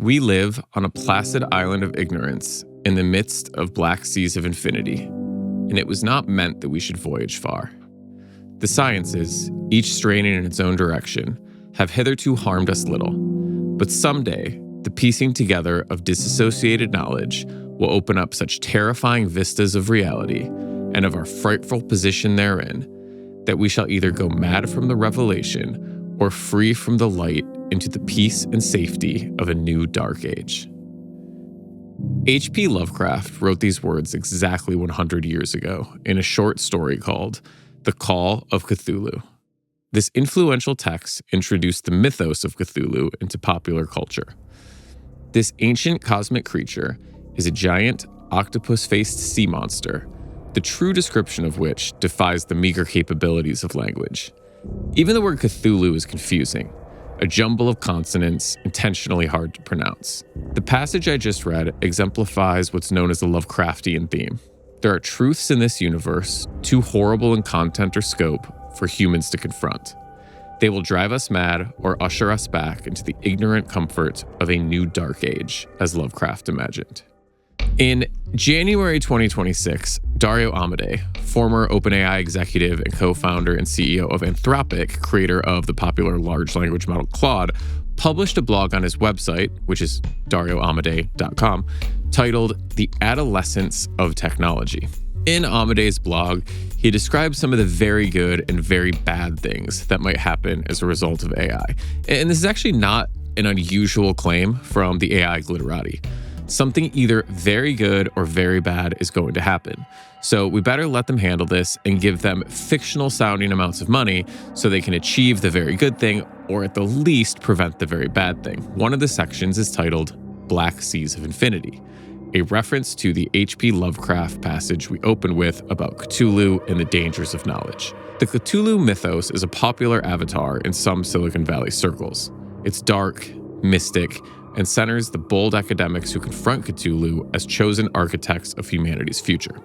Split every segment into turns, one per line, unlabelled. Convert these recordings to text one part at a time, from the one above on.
We live on a placid island of ignorance in the midst of black seas of infinity, and it was not meant that we should voyage far. The sciences, each straining in its own direction, have hitherto harmed us little, but someday the piecing together of disassociated knowledge will open up such terrifying vistas of reality and of our frightful position therein that we shall either go mad from the revelation or free from the light into the peace and safety of a new dark age. H.P. Lovecraft wrote these words exactly 100 years ago in a short story called The Call of Cthulhu. This influential text introduced the mythos of Cthulhu into popular culture. This ancient cosmic creature is a giant, octopus-faced sea monster, the true description of which defies the meager capabilities of language. Even the word Cthulhu is confusing, a jumble of consonants intentionally hard to pronounce. The passage I just read exemplifies what's known as the Lovecraftian theme. There are truths in this universe too horrible in content or scope for humans to confront. They will drive us mad or usher us back into the ignorant comfort of a new dark age, as Lovecraft imagined. In January 2026, Dario Amodei, former OpenAI executive and co-founder and CEO of Anthropic, creator of the popular large language model Claude, published a blog on his website, which is darioamodei.com, titled The Adolescence of Technology. In Amodei's blog, he describes some of the very good and very bad things that might happen as a result of AI. And this is actually not an unusual claim from the AI glitterati. Something either very good or very bad is going to happen. So we better let them handle this and give them fictional sounding amounts of money so they can achieve the very good thing or at the least prevent the very bad thing. One of the sections is titled Black Seas of Infinity, a reference to the H.P. Lovecraft passage we open with about Cthulhu and the dangers of knowledge. The Cthulhu mythos is a popular avatar in some Silicon Valley circles. It's dark, mystic, and centers the bold academics who confront Cthulhu as chosen architects of humanity's future.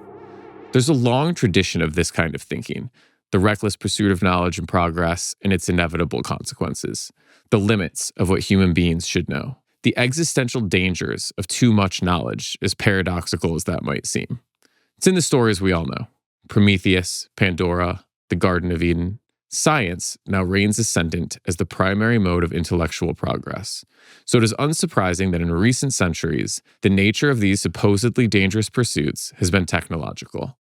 There's a long tradition of this kind of thinking, the reckless pursuit of knowledge and progress and its inevitable consequences, the limits of what human beings should know, the existential dangers of too much knowledge, as paradoxical as that might seem. It's in the stories we all know: Prometheus, Pandora, the Garden of Eden. Science now reigns ascendant as the primary mode of intellectual progress. So it is unsurprising that in recent centuries, the nature of these supposedly dangerous pursuits has been technological.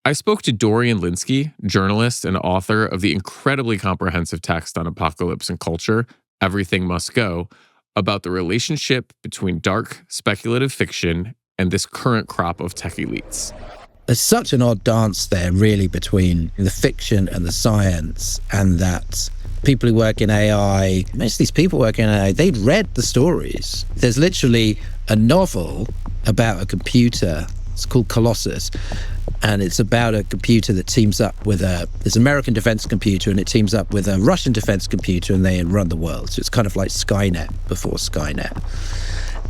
I spoke to Dorian Lynskey, journalist and author of the incredibly comprehensive text on apocalypse and culture, Everything Must Go, about the relationship between dark, speculative fiction and this current crop of tech elites.
There's such an odd dance there, really, between the fiction and the science, and that people who work in AI, most of these people working in AI, they'd read the stories. There's literally a novel about a computer. It's called Colossus, and it's about a computer that teams up with this American defense computer, and it teams up with a Russian defense computer, and they run the world. So it's kind of like Skynet before Skynet.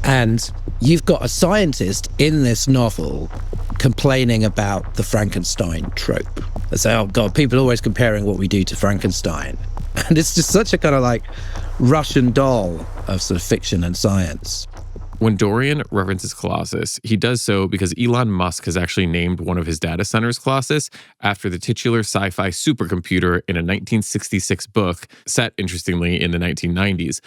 And you've got a scientist in this novel complaining about the Frankenstein trope. They say, oh God, people are always comparing what we do to Frankenstein. And it's just such a kind of like Russian doll of sort of fiction and science.
When Dorian references Colossus, he does so because Elon Musk has actually named one of his data centers Colossus after the titular sci-fi supercomputer in a 1966 book set, interestingly, in the 1990s.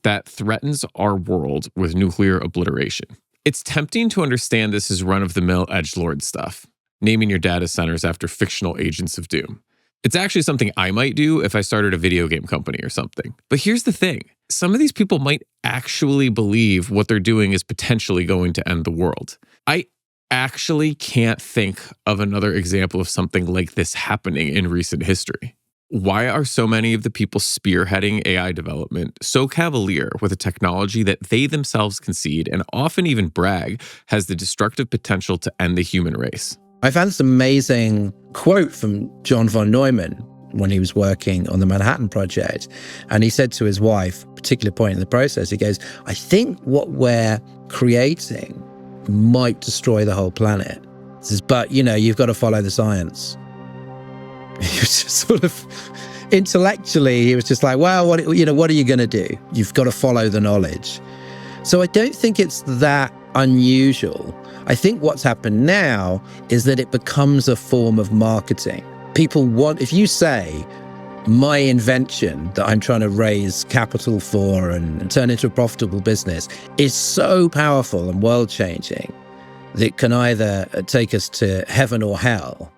That threatens our world with nuclear obliteration. It's tempting to understand this as run-of-the-mill edgelord stuff, naming your data centers after fictional agents of doom. It's actually something I might do if I started a video game company or something. But here's the thing. Some of these people might actually believe what they're doing is potentially going to end the world. I actually can't think of another example of something like this happening in recent history. Why are so many of the people spearheading AI development so cavalier with a technology that they themselves concede and often even brag has the destructive potential to end the human race?
I found this amazing quote from John von Neumann when he was working on the Manhattan Project. And he said to his wife, a particular point in the process, he goes, I think what we're creating might destroy the whole planet. He says, but, you've got to follow the science. He was just sort of intellectually, he was just like, well, what are you going to do? You've got to follow the knowledge. So I don't think it's that unusual. I think what's happened now is that it becomes a form of marketing. People want, if you say, my invention that I'm trying to raise capital for and turn into a profitable business is so powerful and world-changing that it can either take us to heaven or hell,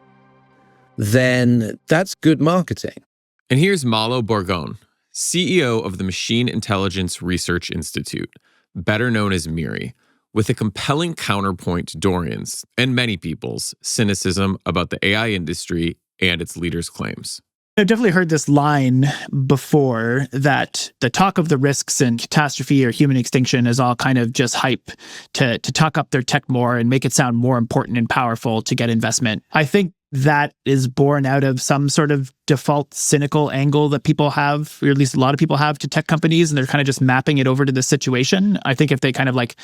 then that's good marketing.
And here's Malo Bourgon, CEO of the Machine Intelligence Research Institute, better known as MIRI, with a compelling counterpoint to Dorian's and many people's cynicism about the AI industry and its leaders' claims.
I've definitely heard this line before that the talk of the risks and catastrophe or human extinction is all kind of just hype to talk up their tech more and make it sound more important and powerful to get investment. I think that is born out of some sort of default cynical angle that people have, or at least a lot of people have, to tech companies, and they're kind of just mapping it over to the situation. I think if they kind of like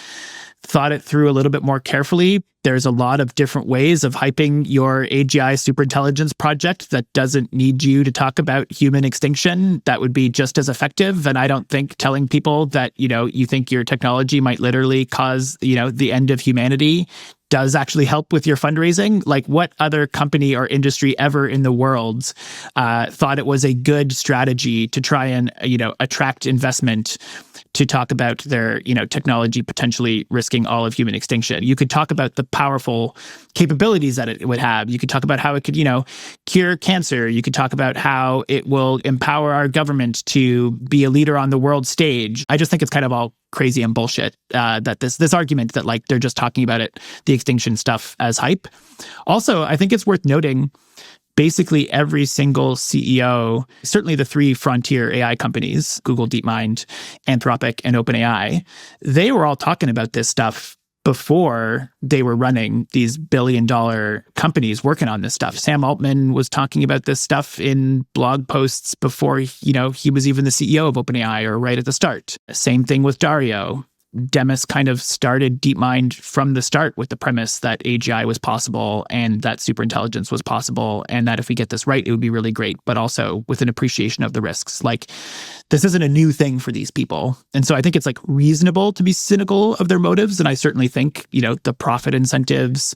thought it through a little bit more carefully, there's a lot of different ways of hyping your AGI superintelligence project that doesn't need you to talk about human extinction. That would be just as effective. And I don't think telling people that, you think your technology might literally cause, the end of humanity does actually help with your fundraising. Like, what other company or industry ever in the world thought it was a good strategy to try and, attract investment to talk about their, technology potentially risking all of human extinction? You could talk about the powerful capabilities that it would have. You could talk about how it could, cure cancer. You could talk about how it will empower our government to be a leader on the world stage. I just think it's kind of all crazy and bullshit, that this argument that like they're just talking about it, the extinction stuff, as hype. Also, I think it's worth noting, basically every single CEO, certainly the three frontier AI companies, Google, DeepMind, Anthropic, and OpenAI, they were all talking about this stuff before they were running these billion-dollar companies working on this stuff. Sam Altman was talking about this stuff in blog posts before, he was even the CEO of OpenAI, or right at the start. Same thing with Dario. Demis kind of started DeepMind from the start with the premise that AGI was possible and that superintelligence was possible, and that if we get this right, it would be really great, but also with an appreciation of the risks. Like, this isn't a new thing for these people. And so I think it's like reasonable to be cynical of their motives. And I certainly think, the profit incentives,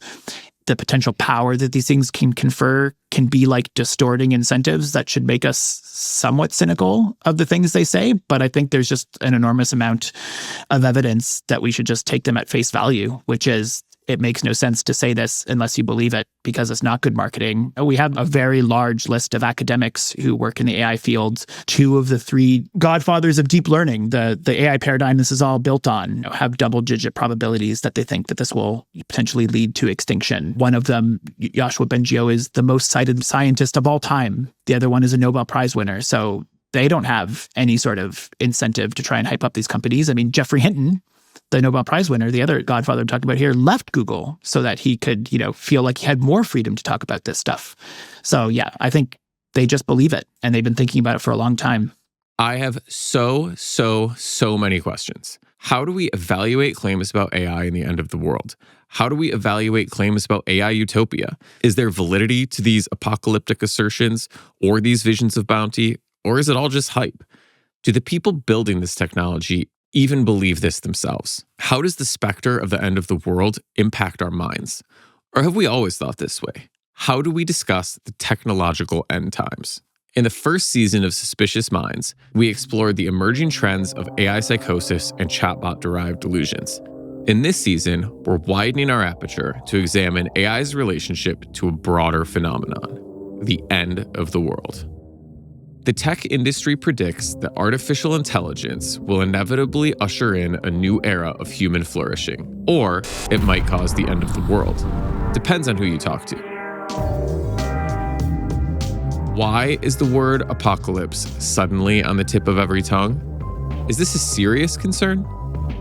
the potential power that these things can confer can be like distorting incentives that should make us somewhat cynical of the things they say. But I think there's just an enormous amount of evidence that we should just take them at face value, which is, it makes no sense to say this unless you believe it, because it's not good marketing. We have a very large list of academics who work in the AI field. Two of the three godfathers of deep learning, the AI paradigm this is all built on, have double-digit probabilities that they think that this will potentially lead to extinction. One of them, Yoshua Bengio, is the most cited scientist of all time. The other one is a Nobel Prize winner. So they don't have any sort of incentive to try and hype up these companies. I mean, Geoffrey Hinton, the Nobel Prize winner, the other godfather I'm talking about here, left Google so that he could, feel like he had more freedom to talk about this stuff. So yeah, I think they just believe it, and they've been thinking about it for a long time.
I have so many questions. How do we evaluate claims about AI in the end of the world? How do we evaluate claims about AI utopia? Is there validity to these apocalyptic assertions or these visions of bounty, or is it all just hype? Do the people building this technology even believe this themselves? How does the specter of the end of the world impact our minds? Or have we always thought this way? How do we discuss the technological end times? In the first season of Suspicious Minds, we explored the emerging trends of AI psychosis and chatbot-derived delusions. In this season, we're widening our aperture to examine AI's relationship to a broader phenomenon, the end of the world. The tech industry predicts that artificial intelligence will inevitably usher in a new era of human flourishing, or it might cause the end of the world. Depends on who you talk to. Why is the word apocalypse suddenly on the tip of every tongue? Is this a serious concern?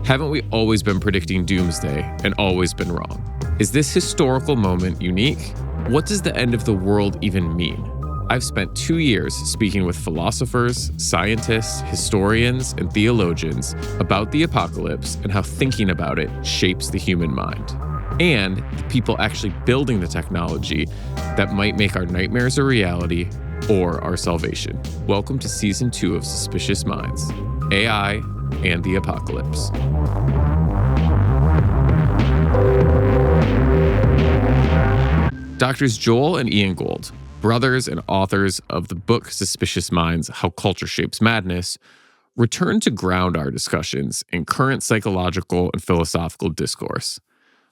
Haven't we always been predicting doomsday and always been wrong? Is this historical moment unique? What does the end of the world even mean? I've spent 2 years speaking with philosophers, scientists, historians, and theologians about the apocalypse and how thinking about it shapes the human mind, and the people actually building the technology that might make our nightmares a reality or our salvation. Welcome to Season 2 of Suspicious Minds, AI and the apocalypse. Doctors Joel and Ian Gold, brothers and authors of the book Suspicious Minds: How Culture Shapes Madness, return to ground our discussions in current psychological and philosophical discourse.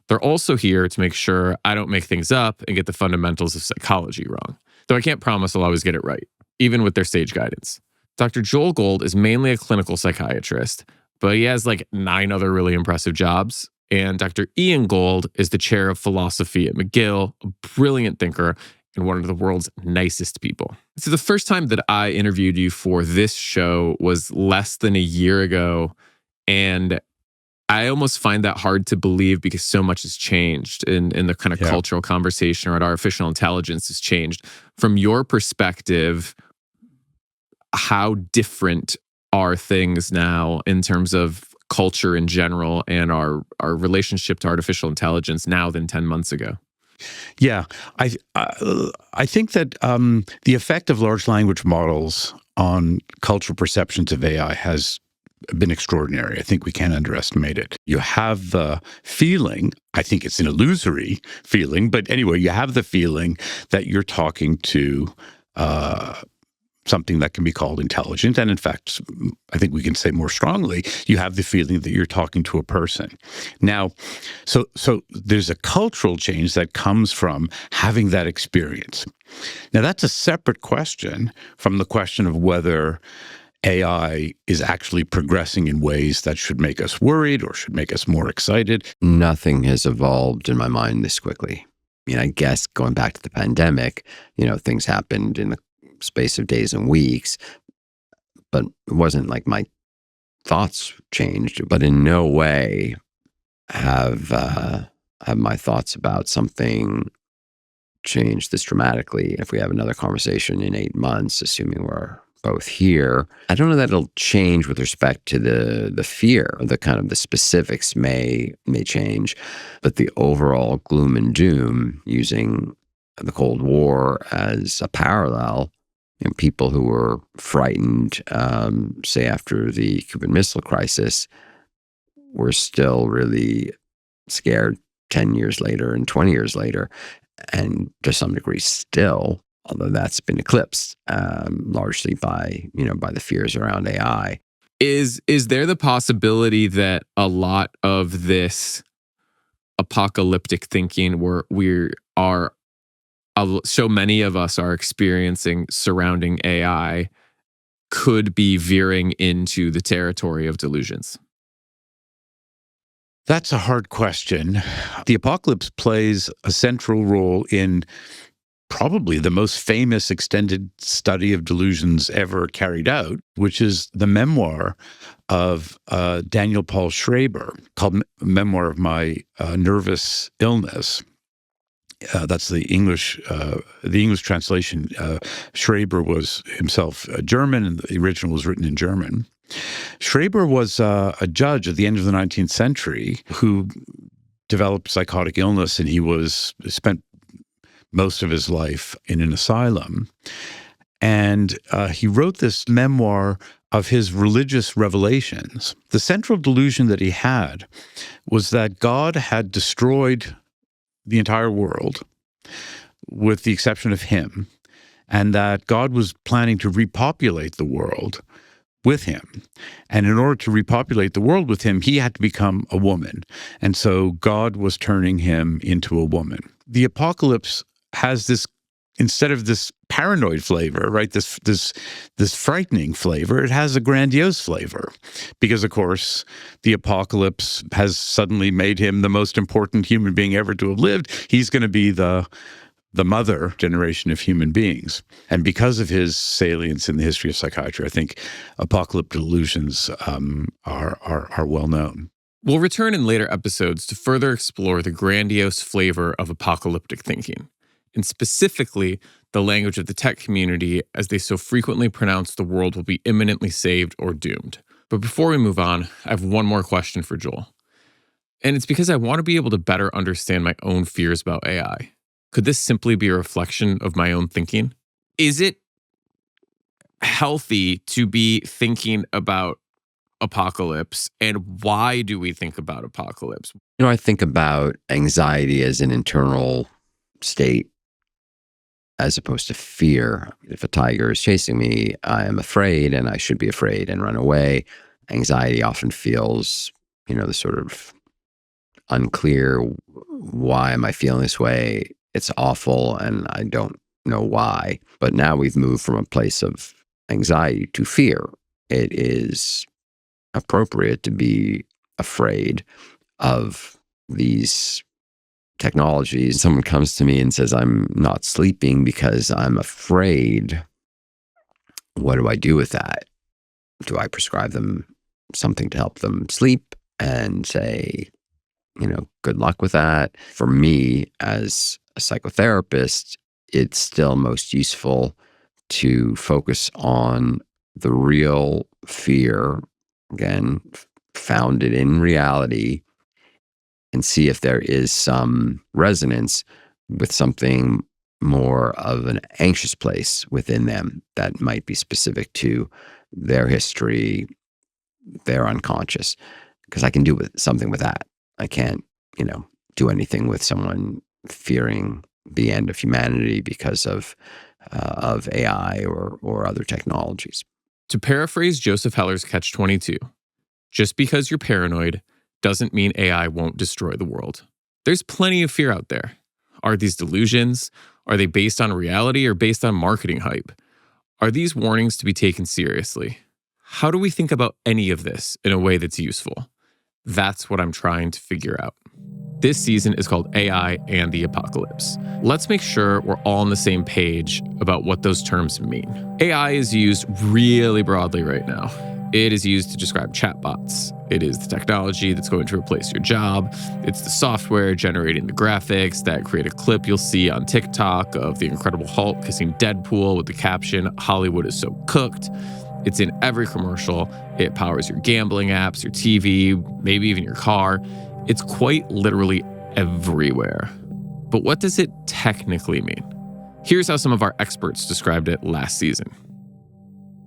They're also here to make sure I don't make things up and get the fundamentals of psychology wrong, though I can't promise I'll always get it right, even with their sage guidance. Dr. Joel Gold is mainly a clinical psychiatrist, but he has like 9 other really impressive jobs. And Dr. Ian Gold is the chair of philosophy at McGill, a brilliant thinker and one of the world's nicest people. So the first time that I interviewed you for this show was less than a year ago. And I almost find that hard to believe because so much has changed in the kind of cultural conversation around artificial intelligence has changed. From your perspective, how different are things now in terms of culture in general and our relationship to artificial intelligence now than 10 months ago?
Yeah, I think that the effect of large language models on cultural perceptions of AI has been extraordinary. I think we can't underestimate it. You have the feeling, I think it's an illusory feeling, but anyway, you have the feeling that you're talking to something that can be called intelligent. And in fact, I think we can say more strongly, you have the feeling that you're talking to a person. Now, so there's a cultural change that comes from having that experience. Now, that's a separate question from the question of whether AI is actually progressing in ways that should make us worried or should make us more excited.
Nothing has evolved in my mind this quickly. I mean, I guess going back to the pandemic, things happened in the space of days and weeks, but it wasn't like my thoughts changed. But in no way have my thoughts about something changed this dramatically. If we have another conversation in 8 months, assuming we're both here, I don't know that it'll change with respect to the fear. The kind of the specifics may change, but the overall gloom and doom, using the Cold War as a parallel, people who were frightened, say after the Cuban Missile Crisis, were still really scared 10 years later and 20 years later, and to some degree still, although that's been eclipsed largely by the fears around AI.
Is there the possibility that a lot of this apocalyptic thinking so many of us are experiencing surrounding AI could be veering into the territory of delusions?
That's a hard question. The apocalypse plays a central role in probably the most famous extended study of delusions ever carried out, which is the memoir of Daniel Paul Schreiber, called Memoir of My Nervous Illness. That's the English translation. Schreiber was himself German, and the original was written in German. Schreiber was a judge at the end of the 19th century who developed psychotic illness, and he spent most of his life in an asylum. And he wrote this memoir of his religious revelations. The central delusion that he had was that God had destroyed the entire world, with the exception of him, and that God was planning to repopulate the world with him. And in order to repopulate the world with him, he had to become a woman. And so God was turning him into a woman. The apocalypse has this, instead of this paranoid flavor, right, this frightening flavor, it has a grandiose flavor, because of course the apocalypse has suddenly made him the most important human being ever to have lived. He's going to be the mother generation of human beings. And because of his salience in the history of psychiatry, I think apocalyptic delusions are well known.
We'll return in later episodes to further explore the grandiose flavor of apocalyptic thinking, and specifically the language of the tech community as they so frequently pronounce the world will be imminently saved or doomed. But before we move on, I have one more question for Joel. And it's because I want to be able to better understand my own fears about AI. Could this simply be a reflection of my own thinking? Is it healthy to be thinking about apocalypse, and why do we think about apocalypse?
I think about anxiety as an internal state as opposed to fear. If a tiger is chasing me, I am afraid and I should be afraid and run away. Anxiety often feels, the sort of unclear, why am I feeling this way? It's awful and I don't know why. But now we've moved from a place of anxiety to fear. It is appropriate to be afraid of these technologies. Someone comes to me and says, I'm not sleeping because I'm afraid. What do I do with that? Do I prescribe them something to help them sleep and say, good luck with that? For me, as a psychotherapist, it's still most useful to focus on the real fear, again, founded in reality, and see if there is some resonance with something more of an anxious place within them that might be specific to their history, their unconscious. Because I can do something with that. I can't, do anything with someone fearing the end of humanity because of AI or other technologies.
To paraphrase Joseph Heller's Catch-22, just because you're paranoid doesn't mean AI won't destroy the world. There's plenty of fear out there. Are these delusions? Are they based on reality or based on marketing hype? Are these warnings to be taken seriously? How do we think about any of this in a way that's useful? That's what I'm trying to figure out. This season is called AI and the Apocalypse. Let's make sure we're all on the same page about what those terms mean. AI is used really broadly right now. It is used to describe chatbots. It is the technology that's going to replace your job. It's the software generating the graphics that create a clip you'll see on TikTok of the Incredible Hulk kissing Deadpool with the caption, "Hollywood is so cooked." It's in every commercial. It powers your gambling apps, your TV, maybe even your car. It's quite literally everywhere. But what does it technically mean? Here's how some of our experts described it last season.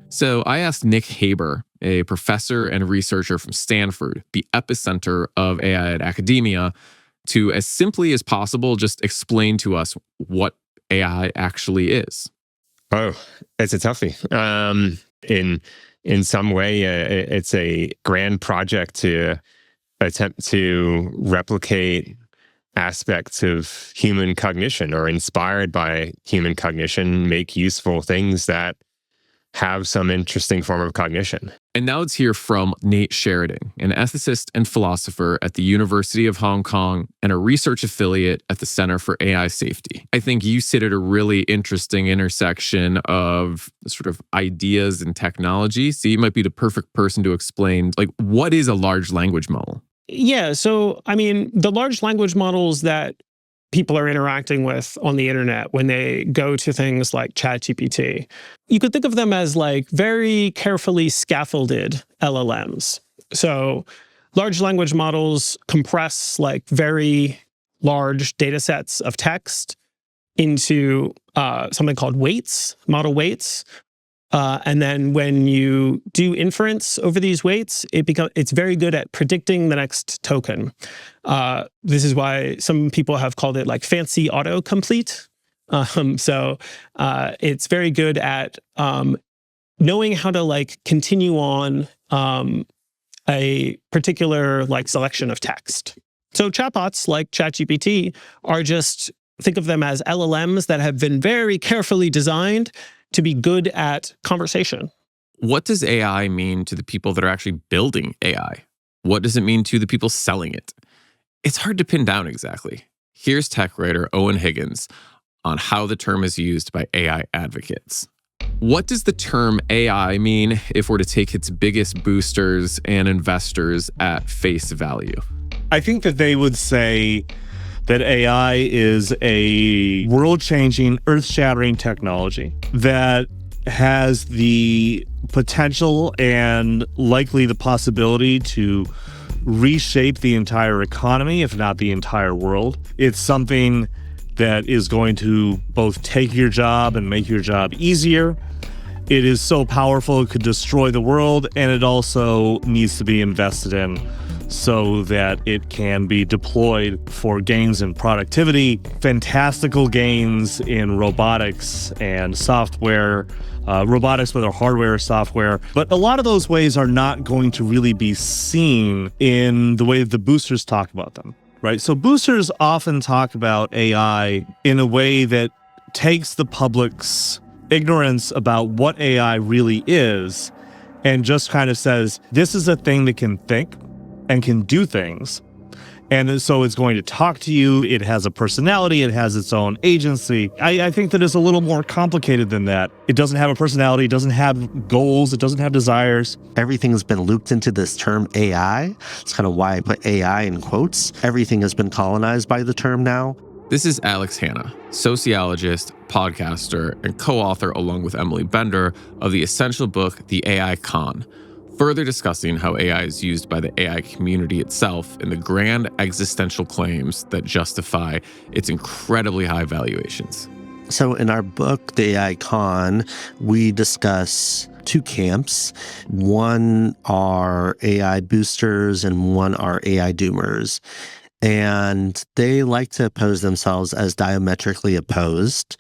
So I asked Nick Haber, a professor and researcher from Stanford, the epicenter of AI at academia, to, as simply as possible, just explain to us what AI actually is.
Oh, it's a toughie. In some way, it's a grand project to attempt to replicate aspects of human cognition, or inspired by human cognition, make useful things that have some interesting form of cognition.
And now let's hear from Nate Sheridan, an ethicist and philosopher at the University of Hong Kong and a research affiliate at the Center for AI Safety. I think you sit at a really interesting intersection of sort of ideas and technology. So you might be the perfect person to explain, what is a large language model?
Yeah. So, the large language models that people are interacting with on the internet when they go to things like ChatGPT, you could think of them as very carefully scaffolded LLMs. So large language models compress very large data sets of text into something called weights, model weights. And then when you do inference over these weights, it's very good at predicting the next token. This is why some people have called it fancy autocomplete. So it's very good at knowing how to continue on a particular selection of text. So chatbots like ChatGPT are just, think of them as LLMs that have been very carefully designed to be good at conversation.
What does AI mean to the people that are actually building AI? What does it mean to the people selling it? It's hard to pin down exactly. Here's tech writer Owen Higgins on how the term is used by AI advocates. What does the term AI mean if we're to take its biggest boosters and investors at face value?
I think that they would say that AI is a world-changing, earth-shattering technology that has the potential and likely the possibility to reshape the entire economy, if not the entire world. It's something that is going to both take your job and make your job easier. It is so powerful it could destroy the world, and it also needs to be invested in so that it can be deployed for gains in productivity, fantastical gains in robotics and software, robotics, whether hardware or software. But a lot of those ways are not going to really be seen in the way the boosters talk about them, right? So boosters often talk about AI in a way that takes the public's ignorance about what AI really is and just kind of says, this is a thing that can think and can do things. And so it's going to talk to you. It has a personality. It has its own agency. I think that it's a little more complicated than that. It doesn't have a personality. It doesn't have goals. It doesn't have desires.
Everything's been looped into this term AI. It's kind of why I put AI in quotes. Everything has been colonized by the term now.
This is Alex Hanna, sociologist, podcaster, and co-author along with Emily Bender of the essential book, The AI Con, further discussing how AI is used by the AI community itself in the grand existential claims that justify its incredibly high valuations.
So in our book, The AI Con, we discuss two camps. One are AI boosters and one are AI doomers. And they like to pose themselves as diametrically opposed,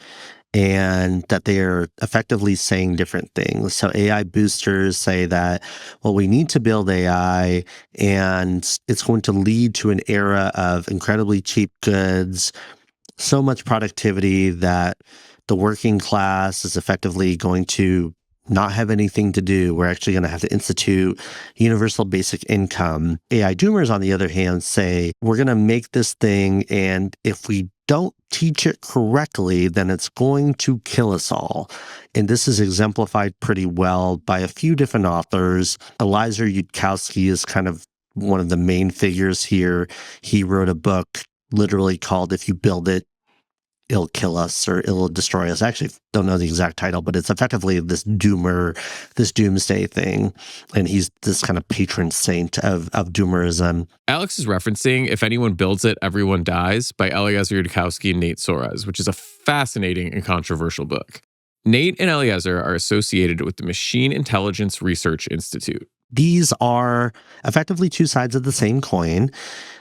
and that they are effectively saying different things. So AI boosters say that, well, we need to build AI and it's going to lead to an era of incredibly cheap goods, so much productivity that the working class is effectively going to not have anything to do. We're actually going to have to institute universal basic income. AI doomers, on the other hand, say, we're going to make this thing, and if we don't teach it correctly, then it's going to kill us all. And this is exemplified pretty well by a few different authors. Eliezer Yudkowsky is kind of one of the main figures here. He wrote a book literally called If You Build It, It'll Kill Us, or It'll Destroy Us. I actually don't know the exact title, but it's effectively this doomer, this doomsday thing. And he's this kind of patron saint of doomerism.
Alex is referencing If Anyone Builds It, Everyone Dies by Eliezer Yudkowsky and Nate Soares, which is a fascinating and controversial book. Nate and Eliezer are associated with the Machine Intelligence Research Institute.
These are effectively two sides of the same coin.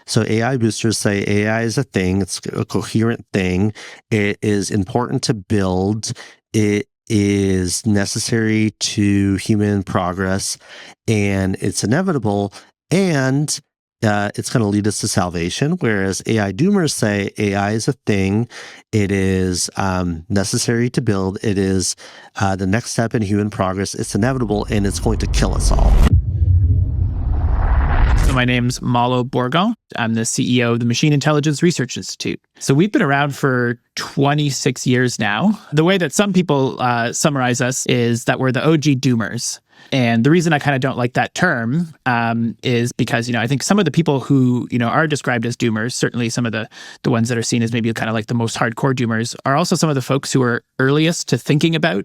So AI boosters say AI is a thing. It's a coherent thing. It is important to build. It is necessary to human progress, and it's inevitable, and it's going to lead us to salvation. Whereas AI doomers say AI is a thing. It is necessary to build. It is the next step in human progress. It's inevitable, and it's going to kill us all.
So my name's Malo Bourgon. I'm the CEO of the Machine Intelligence Research Institute. So we've been around for 26 years now. The way that some people summarize us is that we're the OG doomers. And the reason I kind of don't like that term is because, I think some of the people who, are described as doomers, certainly some of the ones that are seen as maybe kind of like the most hardcore doomers, are also some of the folks who are earliest to thinking about,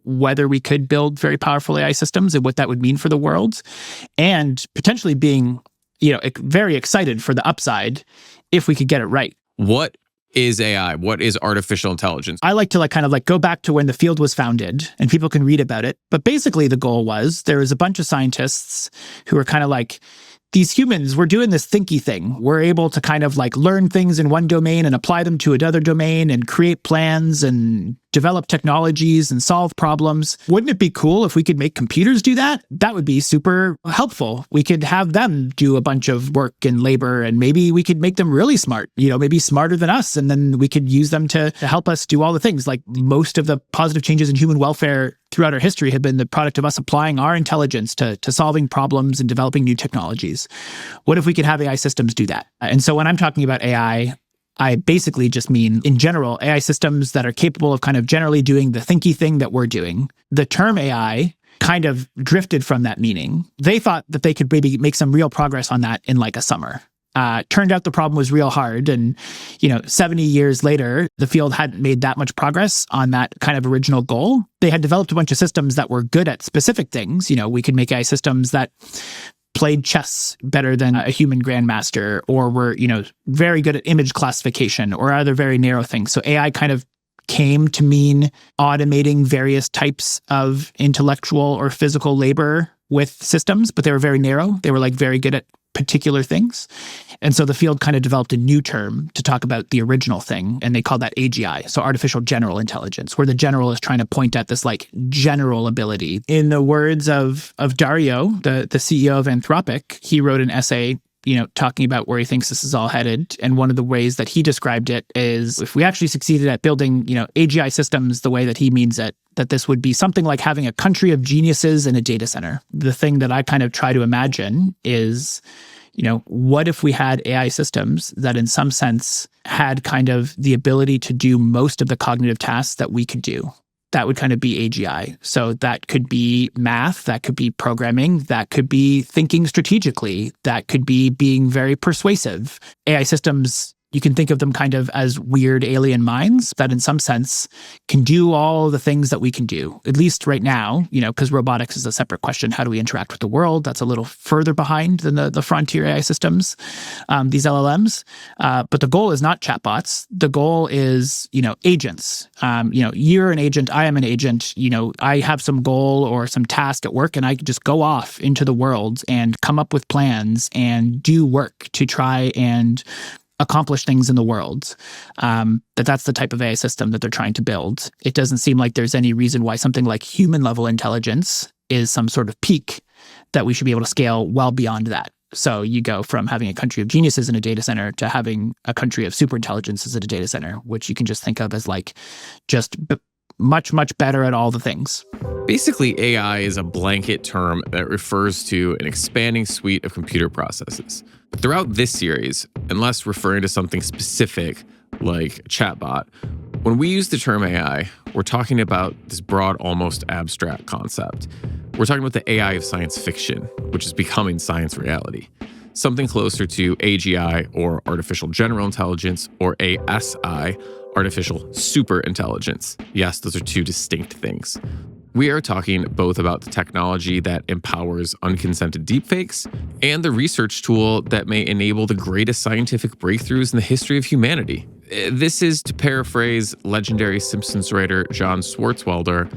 whether we could build very powerful AI systems and what that would mean for the world, and potentially being, very excited for the upside if we could get it right.
What is AI? What is artificial intelligence?
I like to go back to when the field was founded, and people can read about it. But basically the goal was there was a bunch of scientists who were kind of like, these humans, we're doing this thinky thing. We're able to kind of like learn things in one domain and apply them to another domain and create plans and develop technologies and solve problems. Wouldn't it be cool if we could make computers do that? That would be super helpful. We could have them do a bunch of work and labor, and maybe we could make them really smart, maybe smarter than us. And then we could use them to help us do all the things. Like most of the positive changes in human welfare throughout our history have been the product of us applying our intelligence to solving problems and developing new technologies. What if we could have AI systems do that? And so when I'm talking about AI, I basically just mean, in general, AI systems that are capable of kind of generally doing the thinky thing that we're doing. The term AI kind of drifted from that meaning. They thought that they could maybe make some real progress on that in like a summer. Turned out the problem was real hard. And, 70 years later, the field hadn't made that much progress on that kind of original goal. They had developed a bunch of systems that were good at specific things. We could make AI systems that played chess better than a human grandmaster, or were, very good at image classification or other very narrow things. So AI kind of came to mean automating various types of intellectual or physical labor with systems, but they were very narrow. They were like very good at particular things. And so the field kind of developed a new term to talk about the original thing, and they called that AGI, so artificial general intelligence, where the general is trying to point at this like general ability. In the words of Dario, the CEO of Anthropic, he wrote an essay talking about where he thinks this is all headed. And one of the ways that he described it is if we actually succeeded at building, AGI systems the way that he means it, that this would be something like having a country of geniuses in a data center. The thing that I kind of try to imagine is, what if we had AI systems that in some sense had kind of the ability to do most of the cognitive tasks that we could do? That would kind of be AGI. So that could be math, that could be programming, that could be thinking strategically, that could be being very persuasive. AI systems, you can think of them kind of as weird alien minds that in some sense can do all the things that we can do, at least right now, because robotics is a separate question. How do we interact with the world? That's a little further behind than the frontier AI systems, these LLMs. But the goal is not chatbots. The goal is, agents. You're an agent, I am an agent. I have some goal or some task at work, and I can just go off into the world and come up with plans and do work to try and accomplish things in the world. That's the type of AI system that they're trying to build. It doesn't seem like there's any reason why something like human level intelligence is some sort of peak that we should be able to scale well beyond that. So you go from having a country of geniuses in a data center to having a country of superintelligences in a data center, which you can just think of as like just much, much better at all the things.
Basically, AI is a blanket term that refers to an expanding suite of computer processes. But throughout this series, unless referring to something specific like a chatbot, when we use the term AI, we're talking about this broad, almost abstract concept. We're talking about the AI of science fiction, which is becoming science reality. Something closer to AGI, or artificial general intelligence, or ASI, artificial superintelligence. Yes, those are two distinct things. We are talking both about the technology that empowers unconsented deepfakes and the research tool that may enable the greatest scientific breakthroughs in the history of humanity. This is, to paraphrase legendary Simpsons writer John Swartzwelder,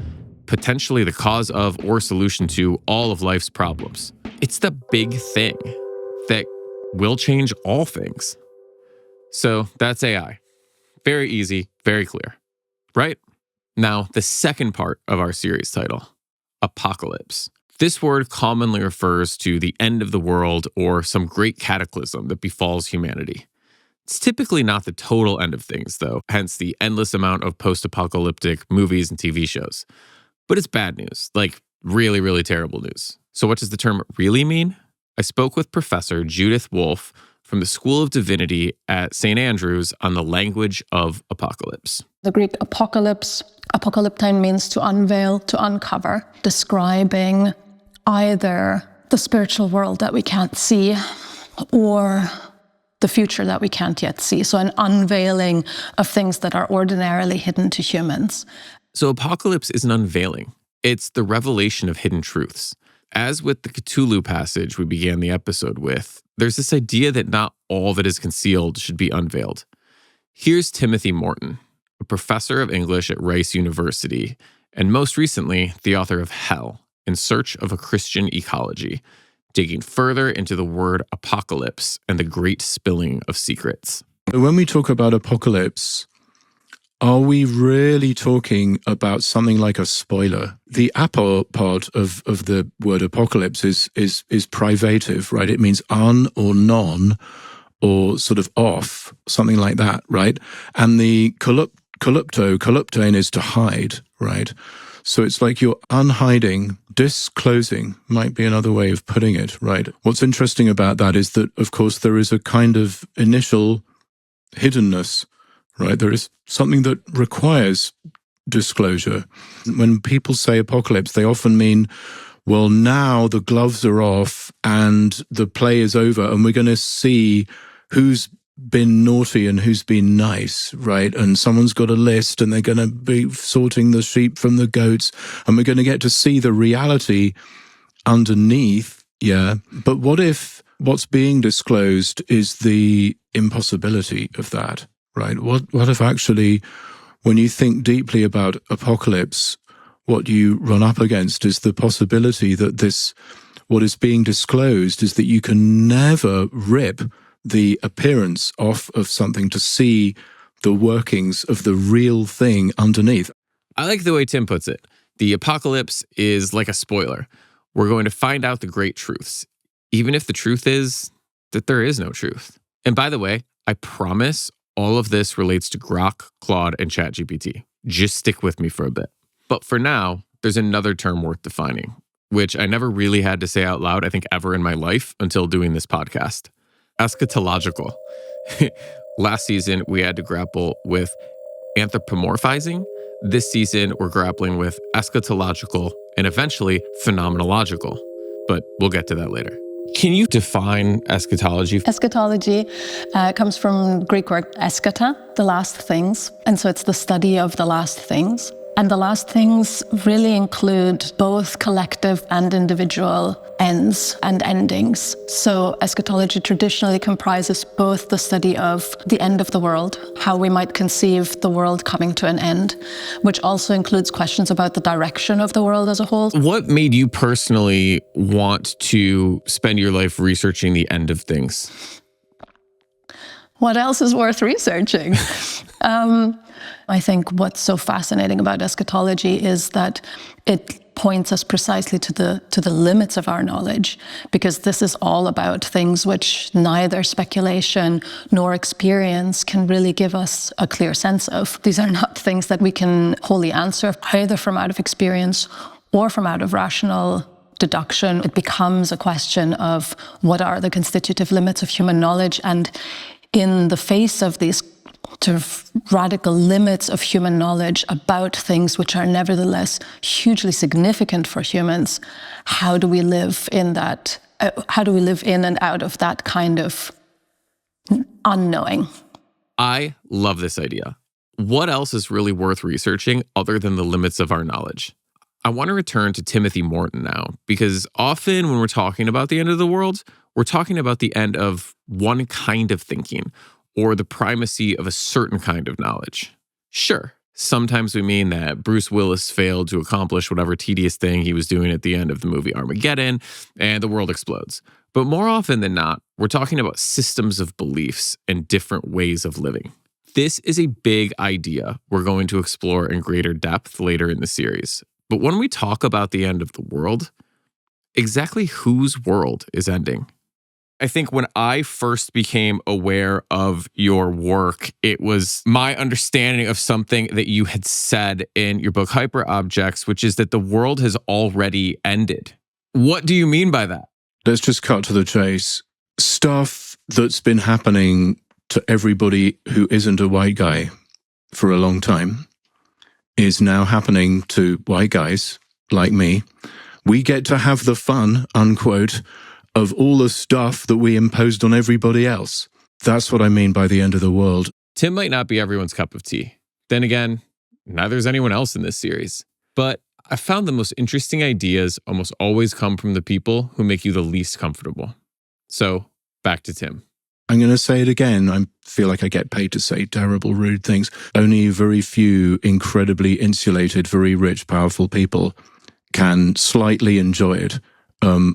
potentially the cause of or solution to all of life's problems. It's the big thing that will change all things. So that's AI. Very easy, very clear, right? Now, the second part of our series title, apocalypse. This word commonly refers to the end of the world or some great cataclysm that befalls humanity. It's typically not the total end of things, though, hence the endless amount of post-apocalyptic movies and TV shows. But it's bad news, like really, really terrible news. So what does the term really mean? I spoke with Professor Judith Wolfe from the School of Divinity at St. Andrews on the language of apocalypse.
The Greek apocalypse, apocalyptine, means to unveil, to uncover, describing either the spiritual world that we can't see or the future that we can't yet see. So an unveiling of things that are ordinarily hidden to humans.
So apocalypse is an unveiling. It's the revelation of hidden truths. As with the Cthulhu passage we began the episode with, there's this idea that not all that is concealed should be unveiled. Here's Timothy Morton, a professor of English at Rice University, and most recently, the author of Hell, In Search of a Christian Ecology, digging further into the word apocalypse and the great spilling of secrets.
When we talk about apocalypse, are we really talking about something like a spoiler? The apo part of the word apocalypse is privative, right? It means un or non or sort of off, something like that, right? And the colluptein is to hide, right? So it's like you're unhiding, disclosing might be another way of putting it, right? What's interesting about that is that, of course, there is a kind of initial hiddenness, right? There is something that requires disclosure. When people say apocalypse, they often mean, well, now the gloves are off and the play is over and we're going to see who's been naughty and who's been nice, right? And someone's got a list and they're going to be sorting the sheep from the goats and we're going to get to see the reality underneath, yeah? But what if what's being disclosed is the impossibility of that? Right? What if actually when you think deeply about apocalypse, what you run up against is the possibility that what is being disclosed is that you can never rip the appearance off of something to see the workings of the real thing underneath.
I like the way Tim puts it. The apocalypse is like a spoiler. We're going to find out the great truths, even if the truth is that there is no truth. And by the way, I promise all of this relates to Grok, Claude, and ChatGPT. Just stick with me for a bit. But for now, there's another term worth defining, which I never really had to say out loud, I think, ever in my life until doing this podcast. Eschatological. Last season, we had to grapple with anthropomorphizing. This season, we're grappling with eschatological and eventually phenomenological. But we'll get to that later. Can you define eschatology?
Eschatology comes from Greek word eschata, the last things. And so it's the study of the last things. And the last things really include both collective and individual ends and endings. So eschatology traditionally comprises both the study of the end of the world, how we might conceive the world coming to an end, which also includes questions about the direction of the world as a whole.
What made you personally want to spend your life researching the end of things?
What else is worth researching? I think what's so fascinating about eschatology is that it points us precisely to the limits of our knowledge, because this is all about things which neither speculation nor experience can really give us a clear sense of. These are not things that we can wholly answer, either from out of experience or from out of rational deduction. It becomes a question of what are the constitutive limits of human knowledge, and in the face of these sort of radical limits of human knowledge about things which are nevertheless hugely significant for humans, how do we live in that? How do we live in and out of that kind of unknowing?
I love this idea. What else is really worth researching other than the limits of our knowledge? I want to return to Timothy Morton now, because often when we're talking about the end of the world, we're talking about the end of one kind of thinking, or the primacy of a certain kind of knowledge. Sure, sometimes we mean that Bruce Willis failed to accomplish whatever tedious thing he was doing at the end of the movie Armageddon, and the world explodes. But more often than not, we're talking about systems of beliefs and different ways of living. This is a big idea we're going to explore in greater depth later in the series. But when we talk about the end of the world, exactly whose world is ending? I think when I first became aware of your work, it was my understanding of something that you had said in your book, Hyper Objects, which is that the world has already ended. What do you mean by that?
Let's just cut to the chase. Stuff that's been happening to everybody who isn't a white guy for a long time is now happening to white guys like me. We get to have the fun, unquote, of all the stuff that we imposed on everybody else. That's what I mean by the end of the world.
Tim might not be everyone's cup of tea. Then again, neither is anyone else in this series. But I found the most interesting ideas almost always come from the people who make you the least comfortable. So, back to Tim.
I'm going to say it again. I feel like I get paid to say terrible, rude things. Only very few incredibly insulated, very rich, powerful people can slightly enjoy it.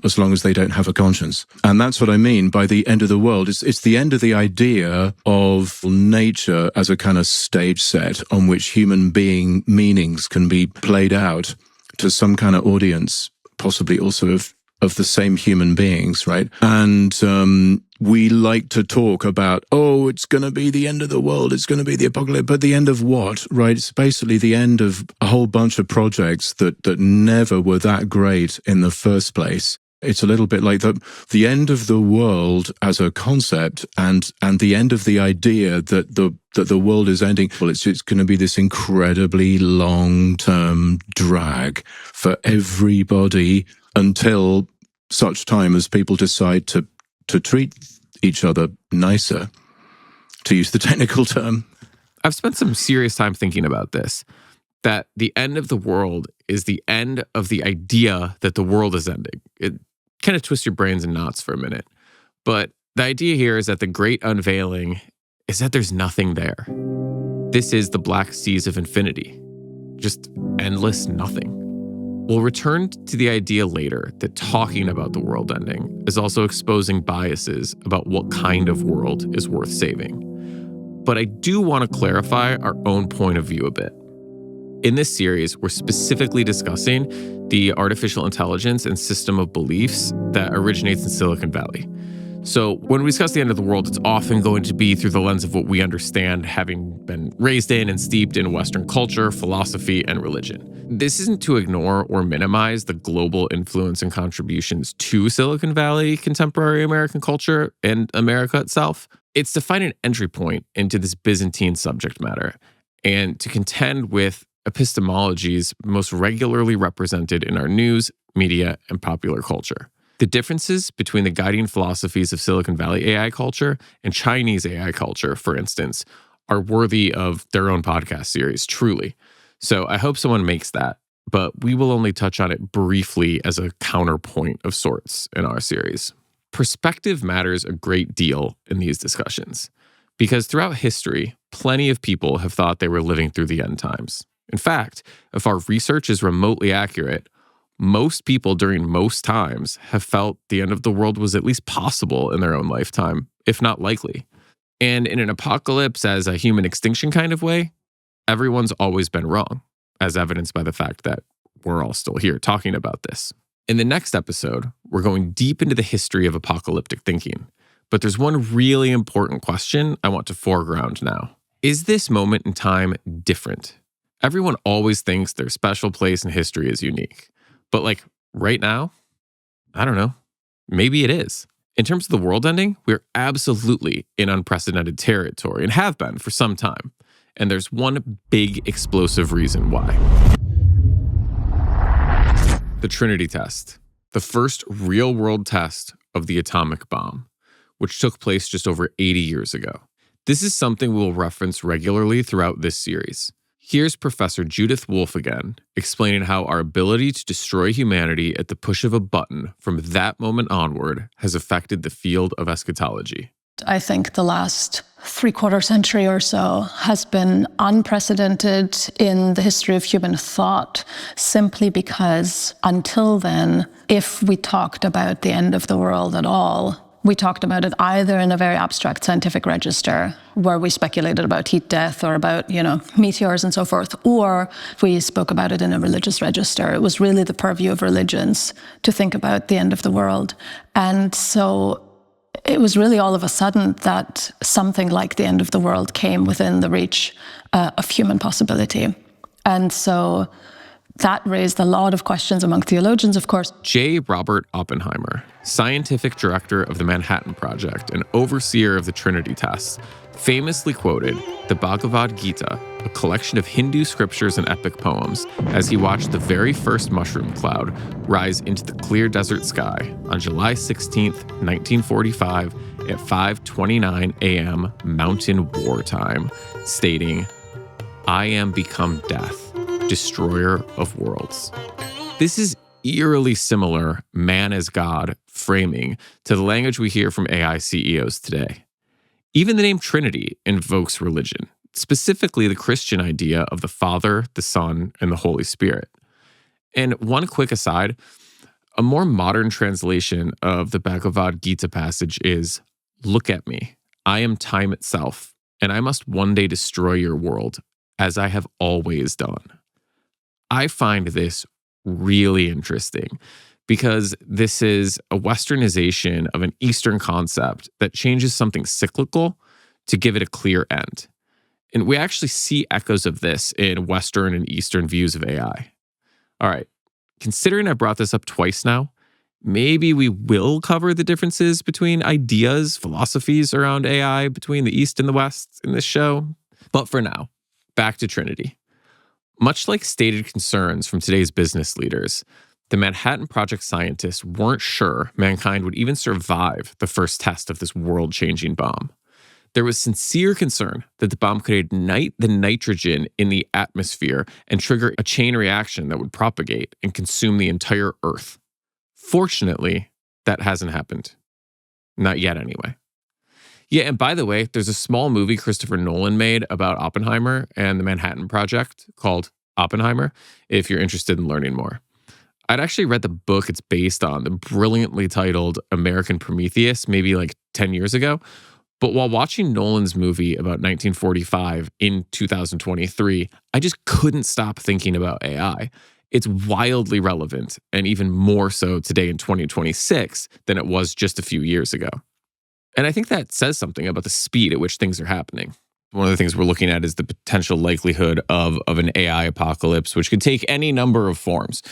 As long as they don't have a conscience. And that's what I mean by the end of the world. It's the end of the idea of nature as a kind of stage set on which human being meanings can be played out to some kind of audience, possibly also of the same human beings, right? And we like to talk about, oh, it's going to be the end of the world, it's going to be the apocalypse, but the end of what, right? It's basically the end of a whole bunch of projects that never were that great in the first place. It's a little bit like the end of the world as a concept and the end of the idea that the world is ending. Well, it's going to be this incredibly long-term drag for everybody until such time as people decide to treat each other nicer, to use the technical term.
I've spent some serious time thinking about this, that the end of the world is the end of the idea that the world is ending. It kind of twists your brains in knots for a minute. But the idea here is that the great unveiling is that there's nothing there. This is the black seas of infinity, just endless nothing. We'll return to the idea later that talking about the world ending is also exposing biases about what kind of world is worth saving. But I do want to clarify our own point of view a bit. In this series, we're specifically discussing the artificial intelligence and system of beliefs that originates in Silicon Valley. So when we discuss the end of the world, it's often going to be through the lens of what we understand, having been raised in and steeped in Western culture, philosophy, and religion. This isn't to ignore or minimize the global influence and contributions to Silicon Valley, contemporary American culture, and America itself. It's to find an entry point into this Byzantine subject matter and to contend with epistemologies most regularly represented in our news, media, and popular culture. The differences between the guiding philosophies of Silicon Valley AI culture and Chinese AI culture, for instance, are worthy of their own podcast series, truly. So I hope someone makes that, but we will only touch on it briefly as a counterpoint of sorts in our series. Perspective matters a great deal in these discussions, because throughout history, plenty of people have thought they were living through the end times. In fact, if our research is remotely accurate, most people during most times have felt the end of the world was at least possible in their own lifetime, if not likely. And in an apocalypse as a human extinction kind of way, everyone's always been wrong, as evidenced by the fact that we're all still here talking about this. In the next episode, we're going deep into the history of apocalyptic thinking. But there's one really important question I want to foreground now. Is this moment in time different? Everyone always thinks their special place in history is unique. But like right now, I don't know, maybe it is. In terms of the world ending, we're absolutely in unprecedented territory and have been for some time. And there's one big explosive reason why. The Trinity test, the first real-world test of the atomic bomb, which took place just over 80 years ago. This is something we'll reference regularly throughout this series. Here's Professor Judith Wolfe again, explaining how our ability to destroy humanity at the push of a button from that moment onward has affected the field of eschatology.
I think the last 3/4 century or so has been unprecedented in the history of human thought, simply because until then, if we talked about the end of the world at all, we talked about it either in a very abstract scientific register, where we speculated about heat death or about, meteors and so forth, or we spoke about it in a religious register. It was really the purview of religions to think about the end of the world. And so it was really all of a sudden that something like the end of the world came within the reach of human possibility. And so that raised a lot of questions among theologians, of course.
J. Robert Oppenheimer, scientific director of the Manhattan Project and overseer of the Trinity test, famously quoted the Bhagavad Gita, a collection of Hindu scriptures and epic poems, as he watched the very first mushroom cloud rise into the clear desert sky on July 16th, 1945 at 5:29 a.m. Mountain War Time, stating, "I am become death, destroyer of worlds." This is eerily similar man as God framing to the language we hear from AI CEOs today. Even the name Trinity invokes religion, specifically the Christian idea of the Father, the Son, and the Holy Spirit. And one quick aside, a more modern translation of the Bhagavad Gita passage is, "Look at me, I am time itself, and I must one day destroy your world, as I have always done." I find this really interesting because this is a westernization of an Eastern concept that changes something cyclical to give it a clear end. And we actually see echoes of this in Western and Eastern views of AI. All right, considering I brought this up twice now, maybe we will cover the differences between ideas, philosophies around AI between the East and the West in this show. But for now, back to Trinity. Much like stated concerns from today's business leaders, the Manhattan Project scientists weren't sure mankind would even survive the first test of this world-changing bomb. There was sincere concern that the bomb could ignite the nitrogen in the atmosphere and trigger a chain reaction that would propagate and consume the entire Earth. Fortunately, that hasn't happened. Not yet, anyway. Yeah, and by the way, there's a small movie Christopher Nolan made about Oppenheimer and the Manhattan Project called Oppenheimer, if you're interested in learning more. I'd actually read the book it's based on, the brilliantly titled American Prometheus, maybe like 10 years ago. But while watching Nolan's movie about 1945 in 2023, I just couldn't stop thinking about AI. It's wildly relevant, and even more so today in 2026 than it was just a few years ago. And I think that says something about the speed at which things are happening. One of the things we're looking at is the potential likelihood of an AI apocalypse, which could take any number of forms.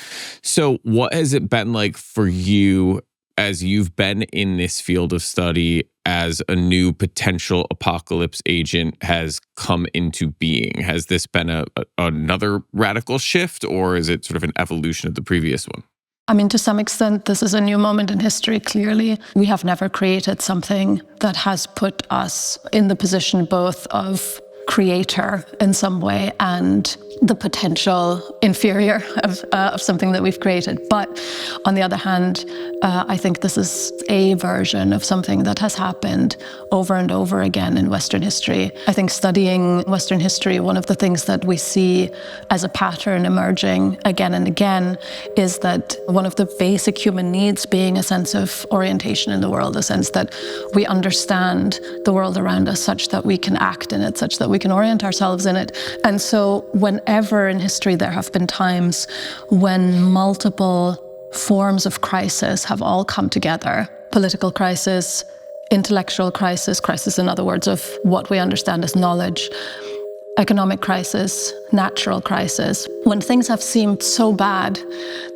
So what has it been like for you as you've been in this field of study as a new potential apocalypse agent has come into being? Has this been another radical shift, or is it sort of an evolution of the previous one?
I mean, to some extent, this is a new moment in history, clearly. We have never created something that has put us in the position both of creator in some way and the potential inferior of something that we've created. But on the other hand, I think this is a version of something that has happened over and over again in Western history. I think studying Western history, one of the things that we see as a pattern emerging again and again is that one of the basic human needs being a sense of orientation in the world, a sense that we understand the world around us such that we can act in it, such that we can orient ourselves in it. And so whenever in history there have been times when multiple forms of crisis have all come together, political crisis, intellectual crisis, in other words, of what we understand as knowledge, economic crisis, natural crisis, when things have seemed so bad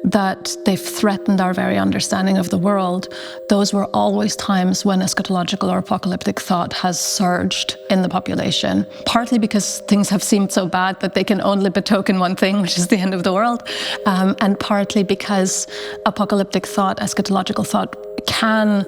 that they've threatened our very understanding of the world, those were always times when eschatological or apocalyptic thought has surged in the population, partly because things have seemed so bad that they can only betoken one thing, which is the end of the world, and partly because apocalyptic thought, eschatological thought can,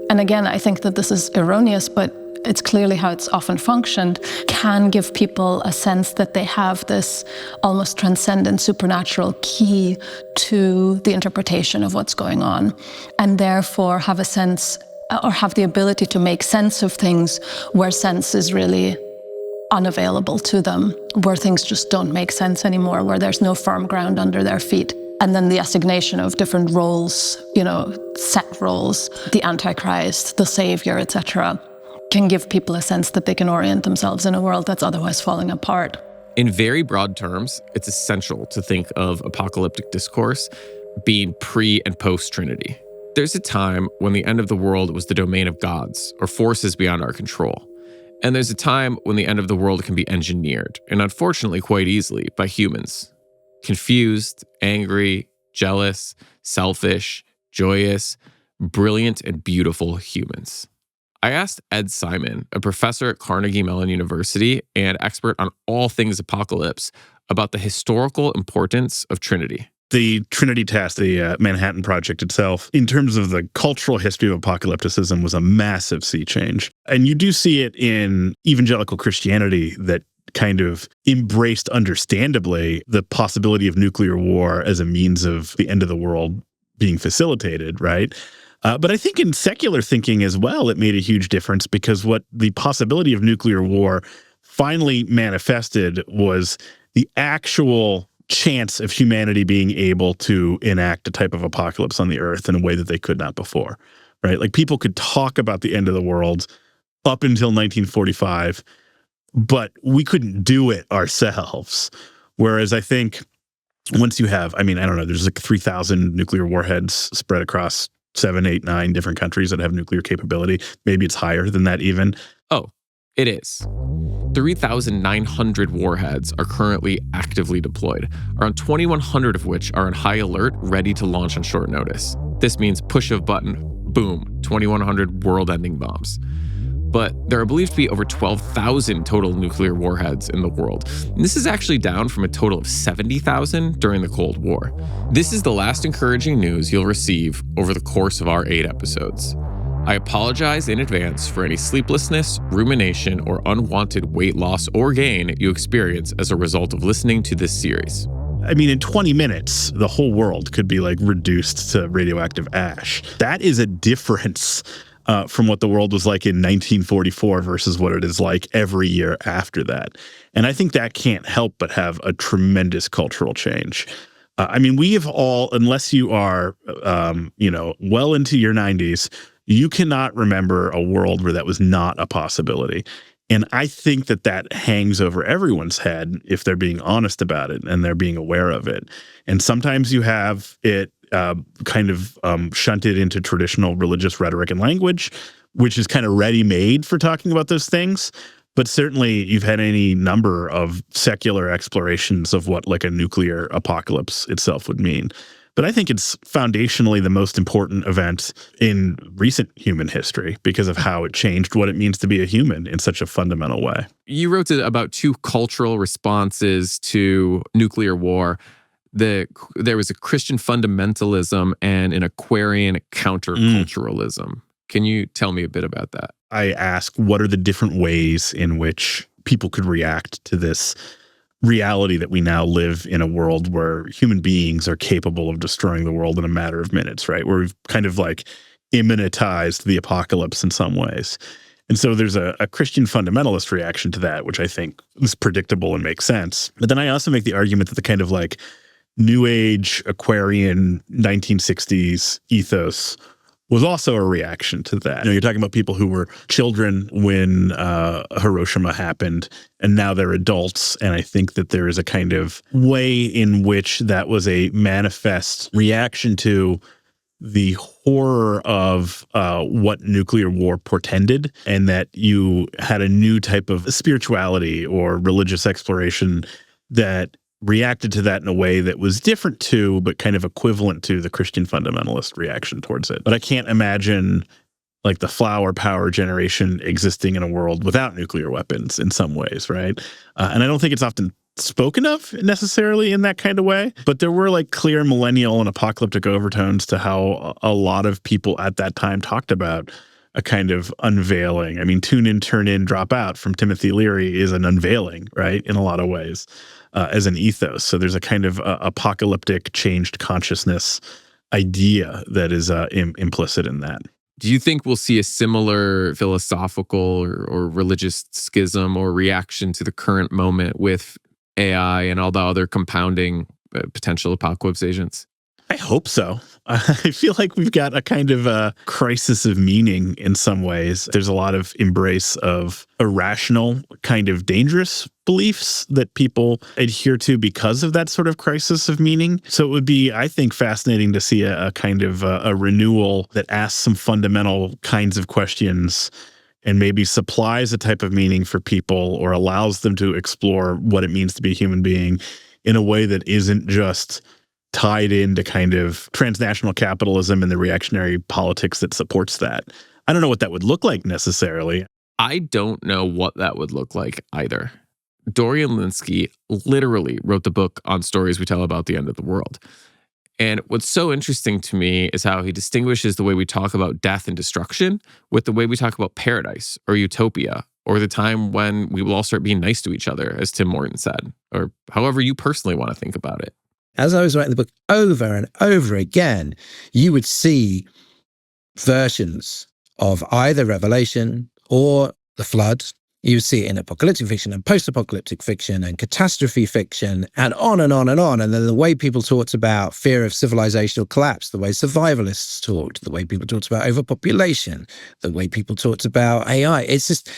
and again, I think that this is erroneous, but it's clearly how it's often functioned, can give people a sense that they have this almost transcendent supernatural key to the interpretation of what's going on, and therefore have a sense or have the ability to make sense of things where sense is really unavailable to them, where things just don't make sense anymore, where there's no firm ground under their feet. And then the assignation of different roles, set roles, the Antichrist, the Savior, etc., can give people a sense that they can orient themselves in a world that's otherwise falling apart.
In very broad terms, it's essential to think of apocalyptic discourse being pre- and post-Trinity. There's a time when the end of the world was the domain of gods or forces beyond our control. And there's a time when the end of the world can be engineered, and unfortunately quite easily, by humans. Confused, angry, jealous, selfish, joyous, brilliant, and beautiful humans. I asked Ed Simon, a professor at Carnegie Mellon University and expert on all things apocalypse, about the historical importance of Trinity.
The Trinity test, the Manhattan Project itself, in terms of the cultural history of apocalypticism, was a massive sea change. And you do see it in evangelical Christianity that kind of embraced, understandably, the possibility of nuclear war as a means of the end of the world being facilitated, right? But I think in secular thinking as well, it made a huge difference, because what the possibility of nuclear war finally manifested was the actual chance of humanity being able to enact a type of apocalypse on the earth in a way that they could not before, right? Like, people could talk about the end of the world up until 1945, but we couldn't do it ourselves. Whereas I think once you have, I don't know, there's like 3,000 nuclear warheads spread across 7, 8, 9 different countries that have nuclear capability. Maybe it's higher than that even.
Oh, it is. 3,900 warheads are currently actively deployed, around 2,100 of which are on high alert, ready to launch on short notice. This means push of button, boom, 2,100 world-ending bombs. But there are believed to be over 12,000 total nuclear warheads in the world. And this is actually down from a total of 70,000 during the Cold War. This is the last encouraging news you'll receive over the course of our 8 episodes. I apologize in advance for any sleeplessness, rumination, or unwanted weight loss or gain you experience as a result of listening to this series.
In 20 minutes, the whole world could be reduced to radioactive ash. That is a difference from what the world was like in 1944 versus what it is like every year after that. And I think that can't help but have a tremendous cultural change. I mean, we have all, unless you are, well into your 90s, you cannot remember a world where that was not a possibility. And I think that that hangs over everyone's head if they're being honest about it and they're being aware of it. And sometimes you have it shunted into traditional religious rhetoric and language, which is kind of ready-made for talking about those things. But certainly you've had any number of secular explorations of what like a nuclear apocalypse itself would mean. But I think it's foundationally the most important event in recent human history because of how it changed what it means to be a human in such a fundamental way.
You wrote about two cultural responses to nuclear war. There was a Christian fundamentalism and an Aquarian counterculturalism. Can you tell me a bit about that?
I ask, what are the different ways in which people could react to this reality that we now live in a world where human beings are capable of destroying the world in a matter of minutes, right? Where we've kind of like immanentized the apocalypse in some ways. And so there's a Christian fundamentalist reaction to that, which I think is predictable and makes sense. But then I also make the argument that the kind of like New Age, Aquarian, 1960s ethos was also a reaction to that. You're talking about people who were children when Hiroshima happened, and now they're adults. And I think that there is a kind of way in which that was a manifest reaction to the horror of what nuclear war portended, and that you had a new type of spirituality or religious exploration that reacted to that in a way that was different to, but kind of equivalent to the Christian fundamentalist reaction towards it. But I can't imagine like the flower power generation existing in a world without nuclear weapons in some ways, right? And I don't think it's often spoken of necessarily in that kind of way, but there were like clear millennial and apocalyptic overtones to how a lot of people at that time talked about a kind of unveiling. I mean, tune in, turn in, drop out from Timothy Leary is an unveiling, right? In a lot of ways. As an ethos. So there's a kind of apocalyptic changed consciousness idea that is implicit in that.
Do you think we'll see a similar philosophical or religious schism or reaction to the current moment with AI and all the other compounding potential apocalypse agents?
I hope so. I feel like we've got a kind of a crisis of meaning in some ways. There's a lot of embrace of irrational, kind of dangerous beliefs that people adhere to because of that sort of crisis of meaning. So it would be, I think, fascinating to see a kind of a renewal that asks some fundamental kinds of questions and maybe supplies a type of meaning for people or allows them to explore what it means to be a human being in a way that isn't just tied into kind of transnational capitalism and the reactionary politics that supports that. I don't know what that would look like necessarily.
I don't know what that would look like either. Dorian Lynskey literally wrote the book on stories we tell about the end of the world. And what's so interesting to me is how he distinguishes the way we talk about death and destruction with the way we talk about paradise or utopia or the time when we will all start being nice to each other, as Tim Morton said, or however you personally want to think about it.
As I was writing the book over and over again, you would see versions of either Revelation or the flood. You would see it in apocalyptic fiction and post-apocalyptic fiction and catastrophe fiction and on and on and on. And then the way people talked about fear of civilizational collapse, the way survivalists talked, the way people talked about overpopulation, the way people talked about AI. It's just,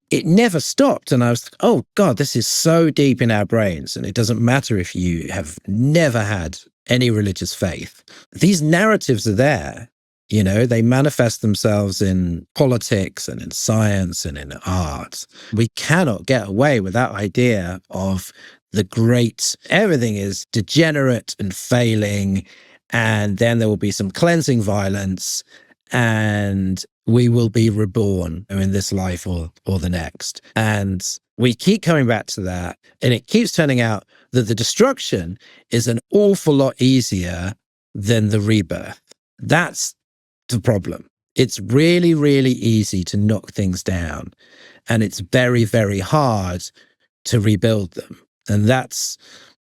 it never stopped. And I was like, oh God, this is so deep in our brains. And it doesn't matter if you have never had any religious faith. These narratives are there. You know, they manifest themselves in politics and in science and in art. We cannot get away with that idea of the great, everything is degenerate and failing, and then there will be some cleansing violence, and we will be reborn in this life or the next. And we keep coming back to that, and it keeps turning out that the destruction is an awful lot easier than the rebirth. That's the problem. It's really, really easy to knock things down, and it's very, very hard to rebuild them. And that's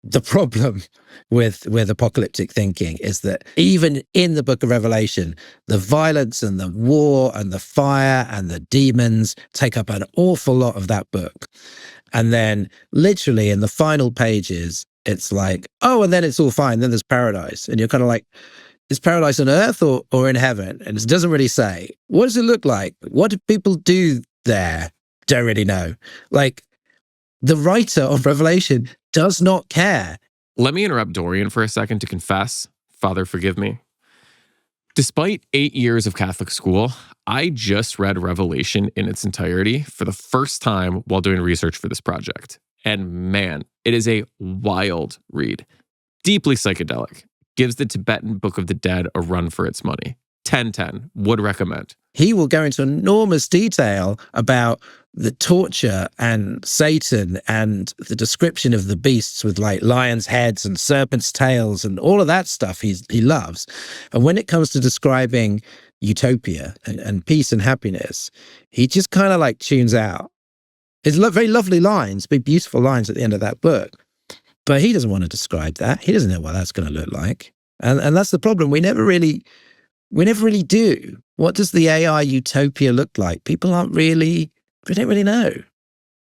The problem with apocalyptic thinking is that even in the book of Revelation, the violence and the war and the fire and the demons take up an awful lot of that book. And then literally in the final pages, it's like, oh, and then it's all fine. Then there's paradise. And you're kind of like, is paradise on earth or in heaven? And it doesn't really say. What does it look like? What do people do there? Don't really know. Like, the writer of Revelation does not care.
Let me interrupt Dorian for a second to confess. Father, forgive me. Despite 8 years of Catholic school, I just read Revelation in its entirety for the first time while doing research for this project. And man, it is a wild read. Deeply psychedelic. Gives the Tibetan Book of the Dead a run for its money. 10/10. Would recommend.
He will go into enormous detail about the torture and Satan and the description of the beasts with like lions' heads and serpents' tails and all of that stuff he loves. And when it comes to describing utopia and peace and happiness, he just kind of like tunes out. It's very lovely lines, big beautiful lines at the end of that book. But he doesn't want to describe that. He doesn't know what that's going to look like. And that's the problem. We never really do. What does the AI utopia look like? People we don't really know.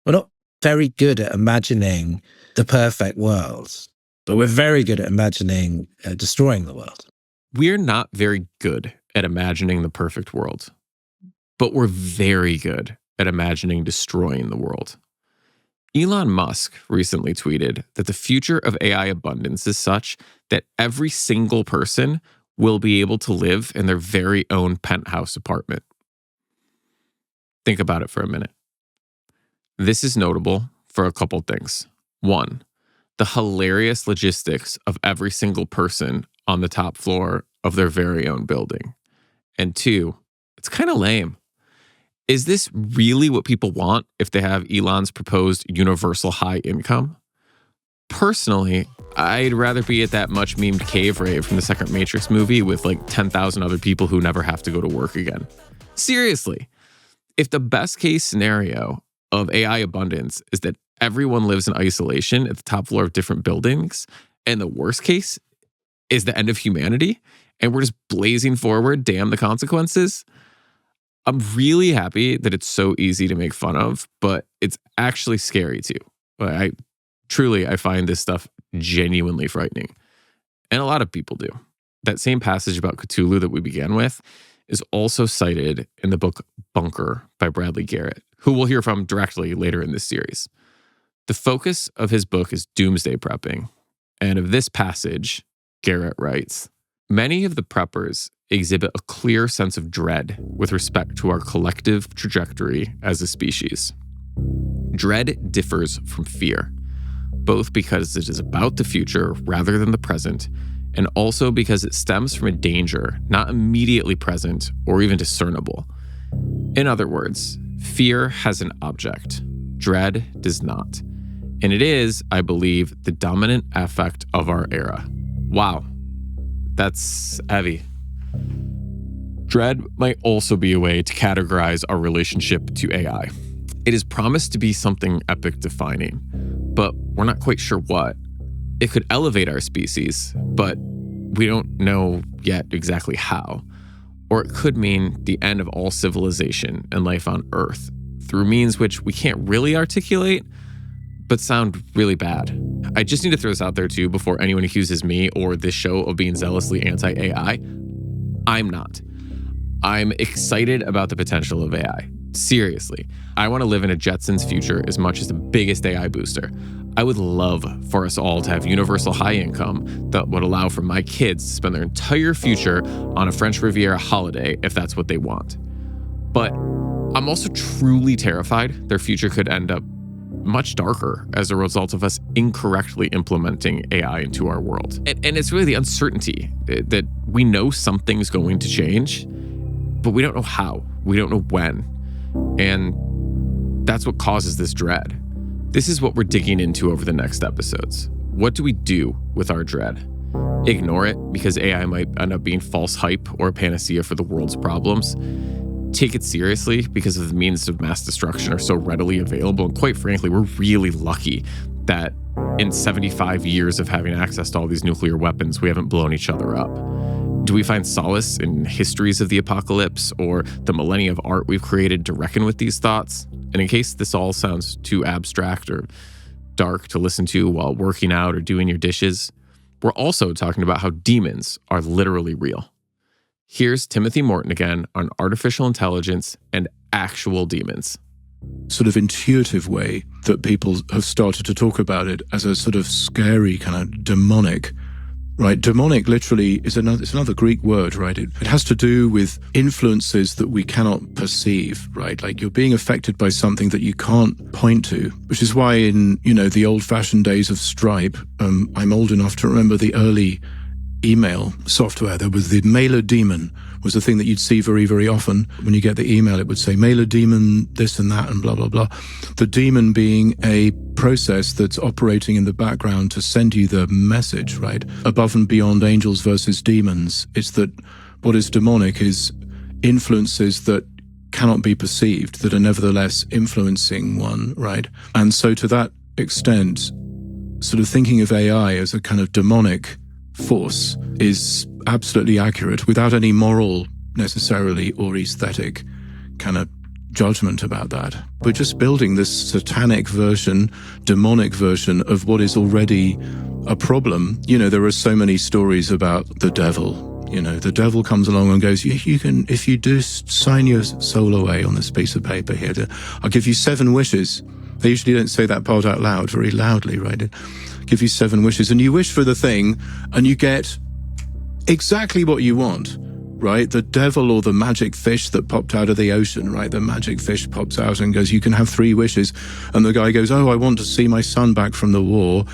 We're not very good at imagining the perfect world, but we're very good at imagining destroying the world.
We're not very good at imagining the perfect world, but we're very good at imagining destroying the world. Elon Musk recently tweeted that the future of AI abundance is such that every single person will be able to live in their very own penthouse apartment. Think about it for a minute. This is notable for a couple things. One, the hilarious logistics of every single person on the top floor of their very own building. And two, it's kind of lame. Is this really what people want if they have Elon's proposed universal high income? Personally, I'd rather be at that much memed cave rave from the second Matrix movie with like 10,000 other people who never have to go to work again. Seriously, if the best case scenario of AI abundance is that everyone lives in isolation at the top floor of different buildings, and the worst case is the end of humanity, and we're just blazing forward, damn the consequences, I'm really happy that it's so easy to make fun of, but it's actually scary too. I find this stuff genuinely frightening. And a lot of people do. That same passage about Cthulhu that we began with is also cited in the book Bunker by Bradley Garrett, who we'll hear from directly later in this series. The focus of his book is doomsday prepping. And of this passage, Garrett writes, many of the preppers exhibit a clear sense of dread with respect to our collective trajectory as a species. Dread differs from fear, both because it is about the future rather than the present, and also because it stems from a danger not immediately present or even discernible. In other words, fear has an object, dread does not. And it is, I believe, the dominant affect of our era. Wow, that's heavy. Dread might also be a way to categorize our relationship to AI. It is promised to be something epic defining, but we're not quite sure what. It could elevate our species, but we don't know yet exactly how. Or it could mean the end of all civilization and life on Earth through means which we can't really articulate, but sound really bad. I just need to throw this out there too before anyone accuses me or this show of being zealously anti-AI. I'm not. I'm excited about the potential of AI. Seriously. I want to live in a Jetsons future as much as the biggest AI booster. I would love for us all to have universal high income that would allow for my kids to spend their entire future on a French Riviera holiday if that's what they want. But I'm also truly terrified their future could end up much darker as a result of us incorrectly implementing AI into our world. And it's really the uncertainty that we know something's going to change, but we don't know how, we don't know when. And that's what causes this dread. This is what we're digging into over the next episodes. What do we do with our dread? Ignore it because AI might end up being false hype or a panacea for the world's problems. Take it seriously because of the means of mass destruction are so readily available. And quite frankly, we're really lucky that in 75 years of having access to all these nuclear weapons, we haven't blown each other up? Do we find solace in histories of the apocalypse or the millennia of art we've created to reckon with these thoughts? And in case this all sounds too abstract or dark to listen to while working out or doing your dishes, we're also talking about how demons are literally real. Here's Timothy Morton again on artificial intelligence and actual demons.
Sort of intuitive way that people have started to talk about it as a sort of scary kind of demonic, right? Demonic literally is another Greek word, right? It has to do with influences that we cannot perceive, right? Like you're being affected by something that you can't point to, which is why in, the old-fashioned days of Stripe, I'm old enough to remember the early email software. There was the mailer daemon was the thing that you'd see very, very often. When you get the email, it would say mailer daemon, this and that, and blah, blah, blah. The daemon being a process that's operating in the background to send you the message, right? Above and beyond angels versus demons. It's that what is demonic is influences that cannot be perceived, that are nevertheless influencing one, right? And so to that extent, sort of thinking of AI as a kind of demonic force is absolutely accurate without any moral necessarily or aesthetic kind of judgment about that. We're just building this satanic version, demonic version of what is already a problem. There are so many stories about the devil. The devil comes along and goes, you can, if you do sign your soul away on this piece of paper here, I'll give you 7 wishes. They usually don't say that part out loud, very loudly, right? Give you 7 wishes, and you wish for the thing, and you get exactly what you want, right? The devil or the magic fish that popped out of the ocean, right? The magic fish pops out and goes, you can have 3 wishes. And the guy goes, oh, I want to see my son back from the war.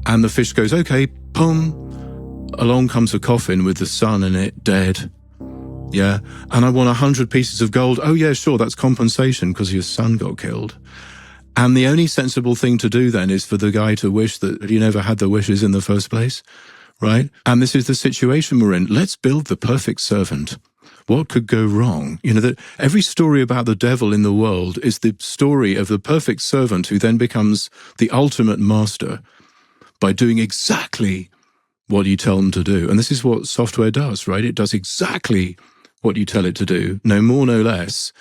And the fish goes, okay, boom. Along comes a coffin with the son in it, dead. Yeah. And I want 100 pieces of gold. Oh, yeah, sure. That's compensation because your son got killed. And the only sensible thing to do then is for the guy to wish that he never had the wishes in the first place, right? And this is the situation we're in. Let's build the perfect servant. What could go wrong? That every story about the devil in the world is the story of the perfect servant who then becomes the ultimate master by doing exactly what you tell them to do. And this is what software does, right? It does exactly what you tell it to do, no more, no less.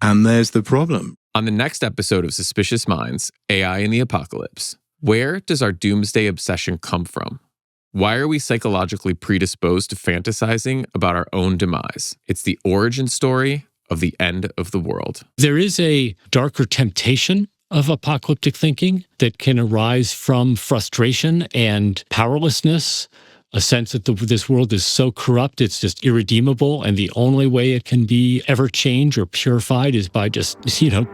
And there's the problem.
On the next episode of Suspicious Minds, AI and the Apocalypse, where does our doomsday obsession come from? Why are we psychologically predisposed to fantasizing about our own demise? It's the origin story of the end of the world.
There is a darker temptation of apocalyptic thinking that can arise from frustration and powerlessness, a sense that this world is so corrupt, it's just irredeemable, and the only way it can be ever changed or purified is by just,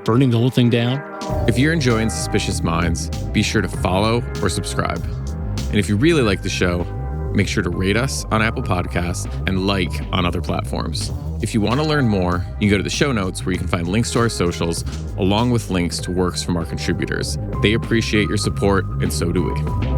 burning the whole thing down.
If you're enjoying Suspicious Minds, be sure to follow or subscribe. And if you really like the show, make sure to rate us on Apple Podcasts and like on other platforms. If you want to learn more, you can go to the show notes where you can find links to our socials, along with links to works from our contributors. They appreciate your support, and so do we.